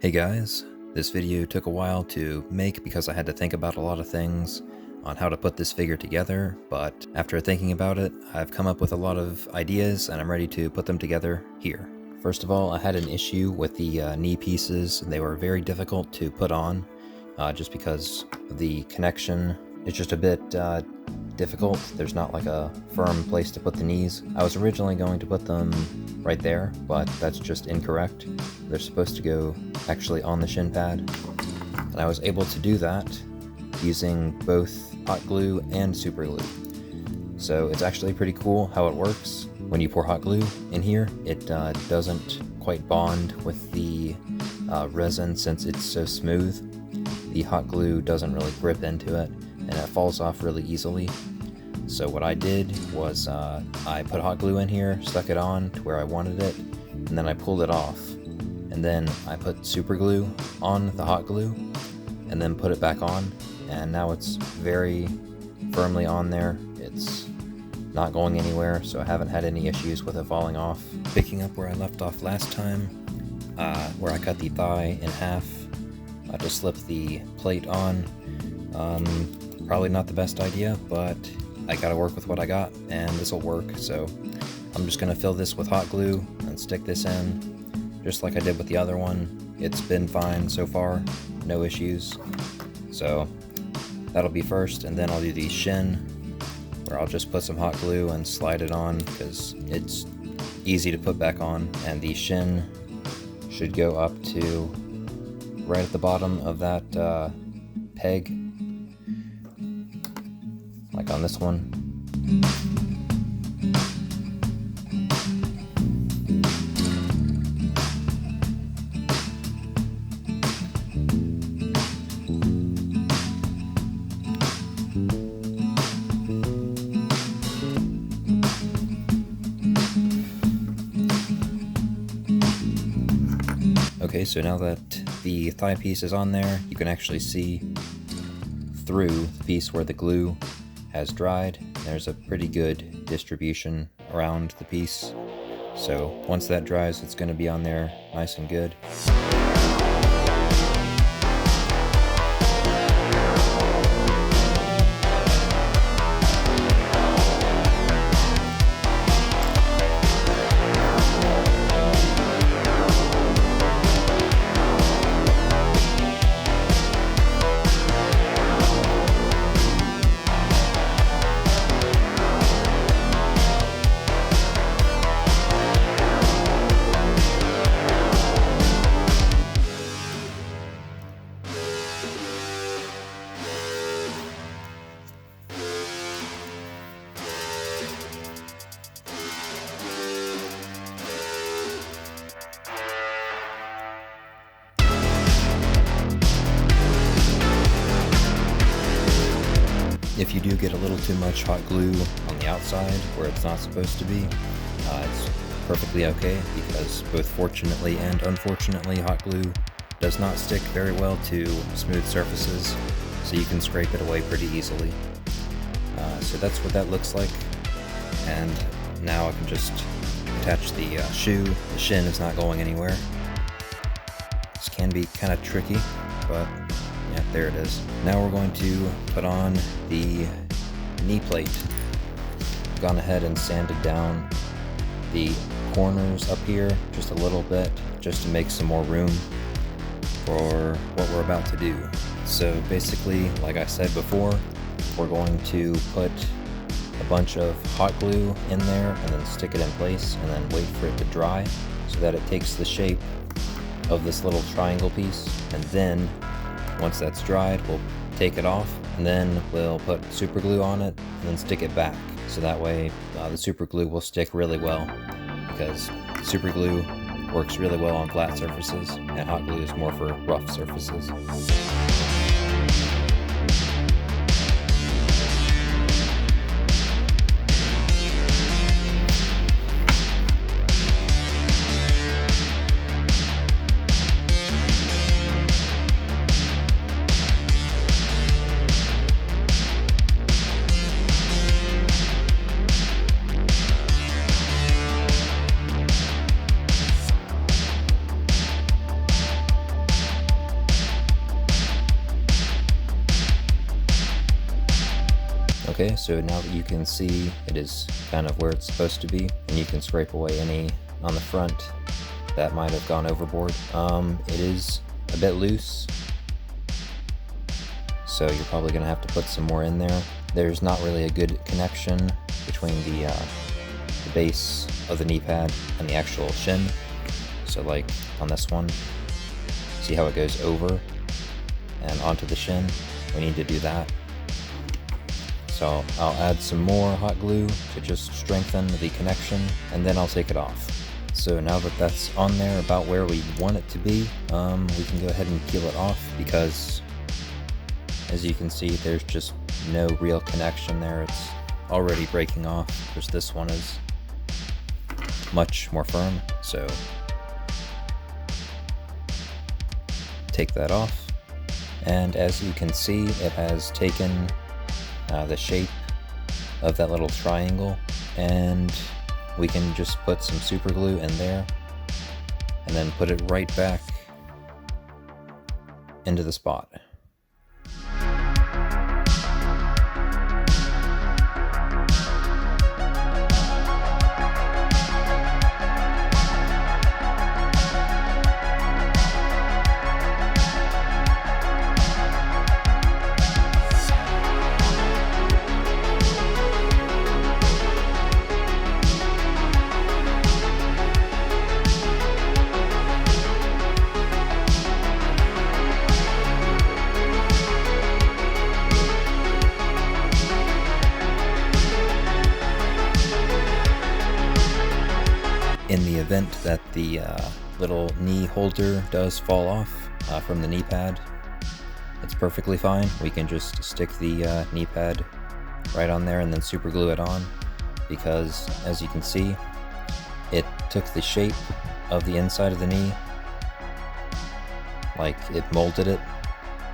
Hey guys, this video took a while to make because I had to think about a lot of things on how to put this figure together, but after thinking about it, I've come up with a lot of ideas and I'm ready to put them together here. First of all, I had an issue with the knee pieces. They were very difficult to put on just because the connection is just a bit difficult. There's not like a firm place to put the knees. I was originally going to put them right there, but that's just incorrect. They're supposed to go actually on the shin pad, and I was able to do that using both hot glue and super glue. So it's actually pretty cool how it works. When you pour hot glue in here, it doesn't quite bond with the resin since it's so smooth. The hot glue doesn't really grip into it, and it falls off really easily. So what I did was I put hot glue in here, stuck it on to where I wanted it, and then I pulled it off. And then I put super glue on the hot glue, and then put it back on, and now it's very firmly on there. It's not going anywhere, so I haven't had any issues with it falling off. Picking up where I left off last time, where I cut the thigh in half to slip the plate on. Probably not the best idea, but I gotta work with what I got, and this will work. So I'm just gonna fill this with hot glue and stick this in, just like I did with the other one. It's been fine so far, no issues. So that'll be first, and then I'll do the shin, where I'll just put some hot glue and slide it on, because it's easy to put back on. And the shin should go up to right at the bottom of that peg, like on this one. Okay, so now that the thigh piece is on there, you can actually see through the piece where the glue has dried. There's a pretty good distribution around the piece. So once that dries, it's going to be on there nice and good. If you do get a little too much hot glue on the outside where it's not supposed to be, it's perfectly okay, because both fortunately and unfortunately hot glue does not stick very well to smooth surfaces, so you can scrape it away pretty easily. So that's what that looks like, and now I can just attach the shoe. The shin is not going anywhere. This can be kind of tricky, but yeah, there it is. Now we're going to put on the knee plate. I've gone ahead and sanded down the corners up here just a little bit, just to make some more room for what we're about to do. So basically, like I said before, we're going to put a bunch of hot glue in there and then stick it in place and then wait for it to dry so that it takes the shape of this little triangle piece. And then once that's dried, we'll take it off, and then we'll put super glue on it and then stick it back. So that way the super glue will stick really well, because super glue works really well on flat surfaces and hot glue is more for rough surfaces. Okay, so now that you can see it is kind of where it's supposed to be, and you can scrape away any on the front that might have gone overboard. It is a bit loose, so you're probably going to have to put some more in there. There's not really a good connection between the base of the knee pad and the actual shin. So like on this one, see how it goes over and onto the shin? We need to do that. So I'll add some more hot glue to just strengthen the connection, and then I'll take it off. So now that that's on there about where we want it to be, we can go ahead and peel it off, because as you can see, there's just no real connection there. It's already breaking off, whereas this one is much more firm. So take that off, and as you can see, it has taken the shape of that little triangle, and we can just put some super glue in there and then put it right back into the spot. In the event that the little knee holder does fall off from the knee pad, it's perfectly fine. We can just stick the knee pad right on there and then super glue it on, because as you can see, it took the shape of the inside of the knee, like it molded it,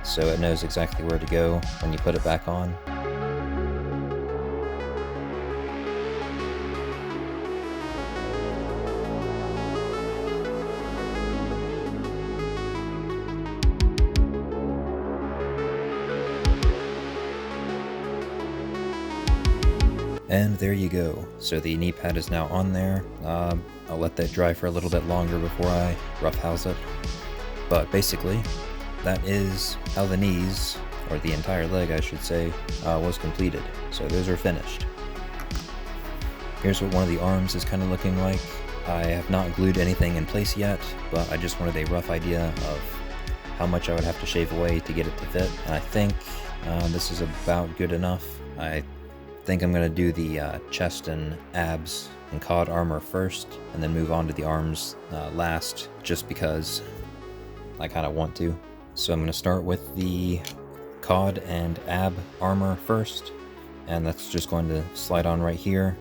so it knows exactly where to go when you put it back on. And there you go. So the knee pad is now on there. I'll let that dry for a little bit longer before I roughhouse it. But basically, that is how the knees, or the entire leg I should say, was completed. So those are finished. Here's what one of the arms is kind of looking like. I have not glued anything in place yet, but I just wanted a rough idea of how much I would have to shave away to get it to fit. And I think this is about good enough. I think I'm going to do the chest and abs and cod armor first, and then move on to the arms last, just because I kind of want to. So I'm going to start with the cod and ab armor first, and that's just going to slide on right here.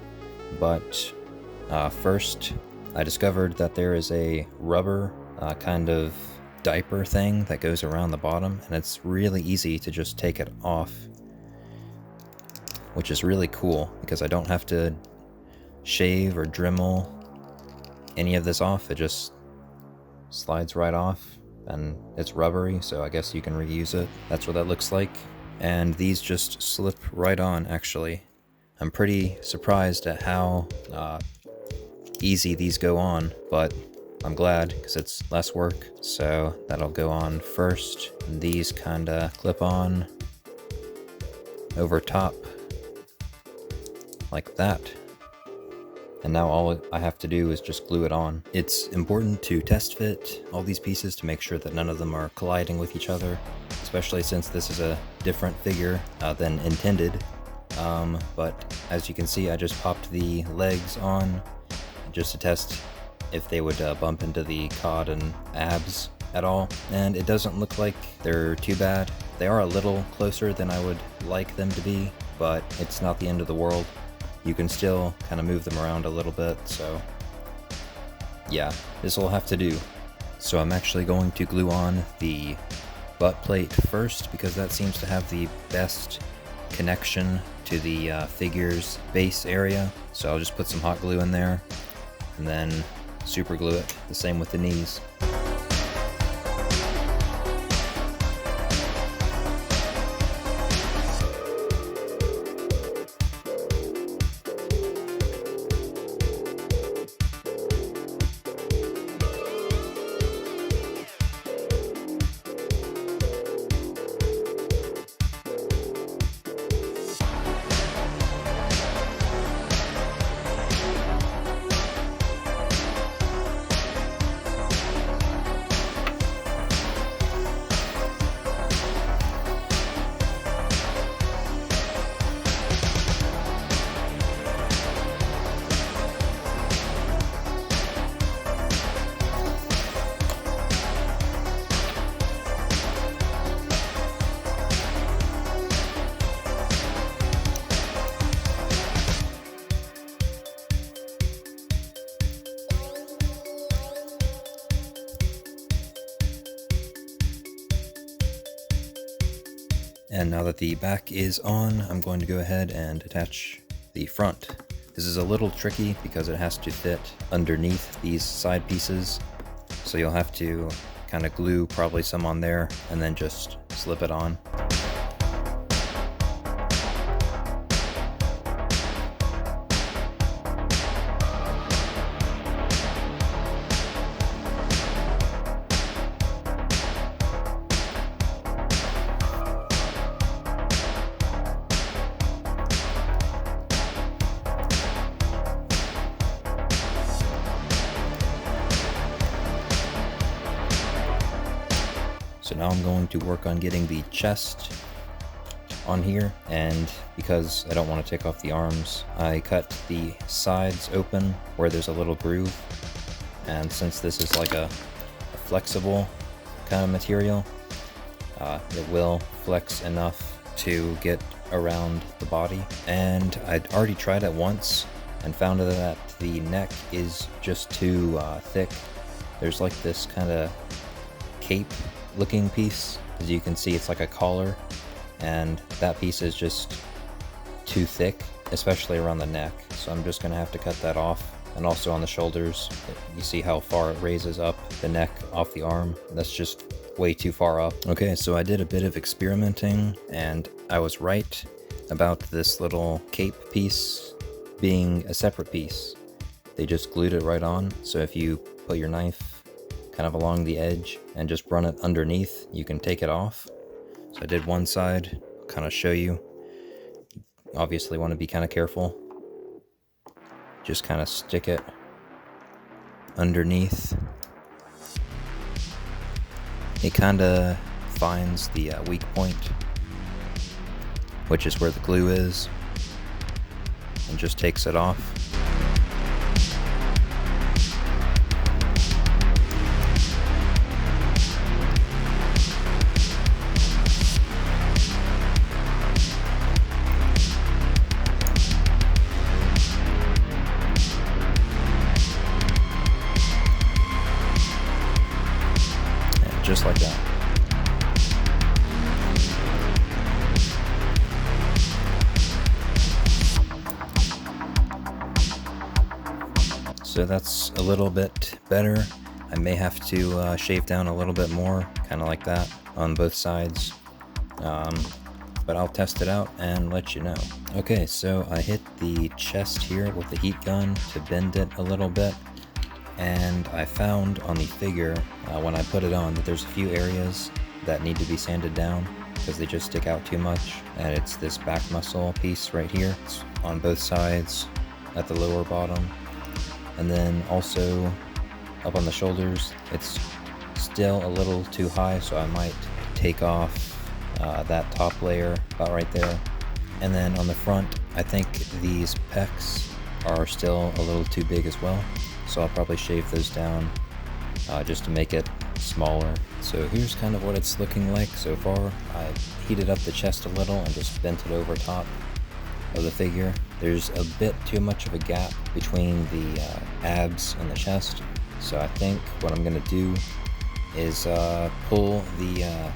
But first, I discovered that there is a rubber kind of diaper thing that goes around the bottom, and it's really easy to just take it off, which is really cool because I don't have to shave or Dremel any of this off. It just slides right off, and it's rubbery, so I guess you can reuse it. That's what that looks like. And these just slip right on, actually. I'm pretty surprised at how easy these go on, but I'm glad because it's less work. So that'll go on first. And these kinda clip on over top, like that. And now all I have to do is just glue it on. It's important to test fit all these pieces to make sure that none of them are colliding with each other, especially since this is a different figure than intended. But as you can see, I just popped the legs on just to test if they would bump into the cod and abs at all, and it doesn't look like they're too bad. They are a little closer than I would like them to be, but it's not the end of the world. You can still kind of move them around a little bit, so yeah, this will have to do. So I'm actually going to glue on the butt plate first, because that seems to have the best connection to the figure's base area. So I'll just put some hot glue in there and then super glue it. The same with the knees. And now that the back is on, I'm going to go ahead and attach the front. This is a little tricky because it has to fit underneath these side pieces. So you'll have to kind of glue probably some on there and then just slip it on. So now I'm going to work on getting the chest on here, and because I don't want to take off the arms, I cut the sides open where there's a little groove, and since this is like a flexible kind of material, it will flex enough to get around the body. And I'd already tried it once and found that the neck is just too thick. There's like this kind of cape looking piece. As you can see, it's like a collar, and that piece is just too thick, especially around the neck. So I'm just gonna have to cut that off. And also on the shoulders, you see how far it raises up the neck off the arm. That's just way too far up. Okay, so I did a bit of experimenting, and I was right about this little cape piece being a separate piece. They just glued it right on, so if you put your knife kind of along the edge and just run it underneath, you can take it off. So I did one side, kind of show you. Obviously want to be kind of careful. Just kind of stick it underneath. It kind of finds the weak point, which is where the glue is, and just takes it off. Just like that. So that's a little bit better. I may have to shave down a little bit more, kind of like that, on both sides. But I'll test it out and let you know. Okay, so I hit the chest here with the heat gun to bend it a little bit. And I found on the figure, when I put it on, that there's a few areas that need to be sanded down because they just stick out too much. And it's this back muscle piece right here. It's on both sides at the lower bottom. And then also up on the shoulders, it's still a little too high, so I might take off that top layer about right there. And then on the front, I think these pecs are still a little too big as well. So I'll probably shave those down just to make it smaller. So here's kind of what it's looking like so far. I heated up the chest a little and just bent it over top of the figure. There's a bit too much of a gap between the abs and the chest. So I think what I'm gonna do is pull the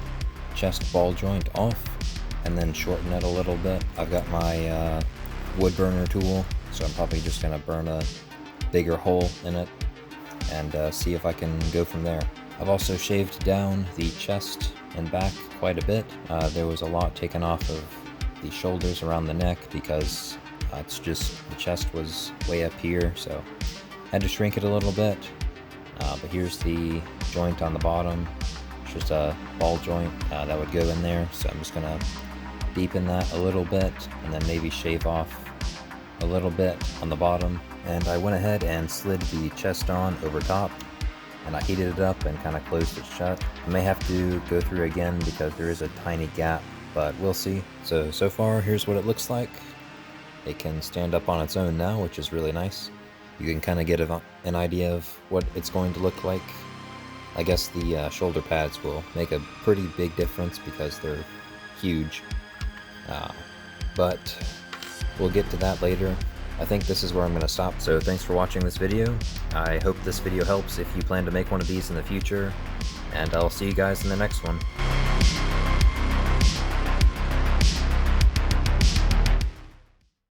chest ball joint off and then shorten it a little bit. I've got my wood burner tool, so I'm probably just gonna burn a bigger hole in it and see if I can go from there. I've also shaved down the chest and back quite a bit. There was a lot taken off of the shoulders around the neck because it's just the chest was way up here, so I had to shrink it a little bit. But here's the joint on the bottom. It's just a ball joint that would go in there, so I'm just gonna deepen that a little bit and then maybe shave off a little bit on the bottom. And I went ahead and slid the chest on over top, and I heated it up and kind of closed it shut. I may have to go through again because there is a tiny gap, but we'll see. So far, here's what it looks like. It can stand up on its own now, which is really nice. You can kind of get an idea of what it's going to look like. I guess the shoulder pads will make a pretty big difference because they're huge. But we'll get to that later. I think this is where I'm going to stop. So thanks for watching this video. I hope this video helps if you plan to make one of these in the future. And I'll see you guys in the next one.